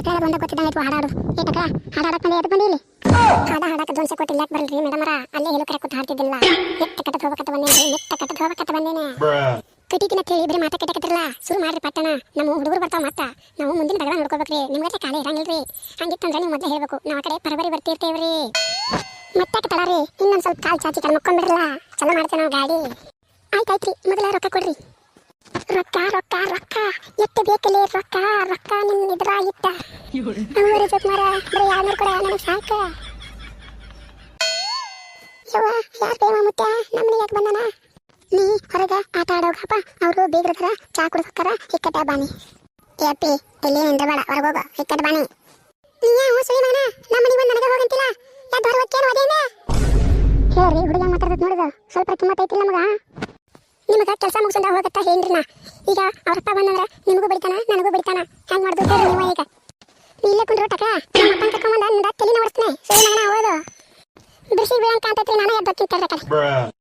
ಟಕರ ಬಂದ ಗೊತ್ತಿದ್ದಂಗೆ ಹಾಡಾಡು ಏ ಟಕರ ಹಾಡಾಡಕ್ ಬಂದೆ ಎದ್ದು ಬಂದಿ ಇಲ್ಲಿ ಹಾಡಾಡಕ್ಕೆ ಧ್ವಂಸ ಕೊಟ್ಟಿಲ್ಲ ಬರಲ್ರಿ ಮೇಡಮರ ಅಲ್ಲೇ ಹೇಳು ಕರೆ ಕೂತ್ ಹಾಡ್ತಿದ್ದಿಲ್ಲ ಎತ್ತ ಕಟ್ಟದ ಹೋಗಕತ್ತ ಬಂದೇನೆ ಎತ್ತ ಕಟ್ಟದ ಹೋಗಕತ್ತ ಬಂದೇನೆ ಕಟಿಕಿನ ಹೇಳಿ ಬರೀ ಮಾತಾ ಕಟ್ಟಕತ್ತಿರಲ್ಲ ಶುರು ಮಾಡ್ರಿ ಪಟ್ಟಣ ನಮ್ಮ ಹುಡುಗರು ಬರ್ತಾವ ಮತ್ತ ನಾವು ಮುಂದಿನ ದಗದ ನೋಡ್ಕೋಬೇಕ್ರಿ ನಿಮ್ಗೆ ಖಾಲಿ ಇರಂಗಿಲ್ರಿ ಹಂಗಿತ್ತಂದ್ರೆ ನೀವು ಮೊದಲೇ ಹೇಳ್ಬೇಕು ನಾವು ಆ ಕಡೆ ಪರಬರಿ ಬರ್ತಿರ್ತೇವ್ರಿ ಮತ್ತೆ ತಳರಿ ಇನ್ನೊಂದು ಸ್ವಲ್ಪ ಕಾಲ್ ಚಾಚಿ ಕಲ್ ಮಕ್ಕೊಂಡ್ಬಿಡ್ರಲ್ಲ ಚಲೋ ಮಾಡ್ತೇವೆ ನಾವು ಗಾಡಿ ಆಯ್ತಾಯ್ತ್ರಿ ಮೊದಲ ರೊಕ್ಕ ಕೊಡ್ರಿ ರೊಕ್ಕ ರೊಕ್ಕ ರೊಕ್ಕ ಎಷ್ಟು ಬೇಕಲ್ಲಿ ರೊಕ್ಕ ರೊಕ್ಕ ನಿಮ್ ಇದ್ರ ಇತ್ತ ಅವರ ಜೊತೆಮಾರ ಬರೀ 200 ಕೊಡ ನನಗೆ ಸಾಕು ಯವ್ವ ಯಾರು ಬೇವ ಮುಟ್ಟ ನಮ್ಮನೆ ಯಾಕೆ ಬಂದನ ನೀ ಹೊರಗೆ ಆಟ ಆಡೋಗಪ್ಪ ಅವರು ಬೀಗ್ರದ್ರ ಚಾ ಕುಡಿಸ್ತಾರ ಹಿಕ್ಕಟ್ಟ ಬಾನಿ ಏಪಿ ಇಲ್ಲಿ ನಿಂದ ಬೇಡ ಹೊರಗೋಗ ಹಿಕ್ಕಟ್ಟ ಬಾನಿ ನೀ ಯಾವ ಸುಳಿ ಮಗನ ನಮ್ಮನೆ ಬಂದು ನನಗೆ ಹೋಗಂತಿಲ್ಲ ಯಾಕೆ ಹೊರವತ್ತೇನು ಅದೇನ ಹೇಳ್ರಿ ಹುಡುಗ ಮಾತಾಡೋದು ನೋಡಿದ ಸ್ವಲ್ಪ ಕಿಮ್ಮತ್ ಐತಿಲ್ಲ ನಮಗ ನಿಮಗೆ ಕೆಲಸ ಮುಗಿಸ್ಕೊಂಡ ಹೋಗತ್ತಾ ಹೇಳ್ರಿ ನಾ ಈಗ ಅವ್ರಪ್ಪ ಬಂದಂದ್ರೆ ನಿಮಗೂ ಬಡಿತಾನ ನನಗೂ ಬಡಿತಾನ ಹೆಂಗ್ ಮಾಡ್ದು ಹೇಳ್ರಿ ನೀವು ಈಗ ನೀ ಇಲ್ಲೇ ಕುಂಡ್ರು ಟಕ ನಮ್ಮ ಅಪ್ಪನ ಕರ್ಕೊಂಬಂದ ನಿಂದ ತಲೆನ ಓಡಿಸ್ತಾನೆ ಸುಳಿ ಮಗನ ಹೋದು ಬಿಸಿ ಬೀಳಂಕ ಅಂತೈತ್ರಿ ನಾನು ಎದ್ದು ಹೋಗ್ತೀನಿ ಕರ್ರೆ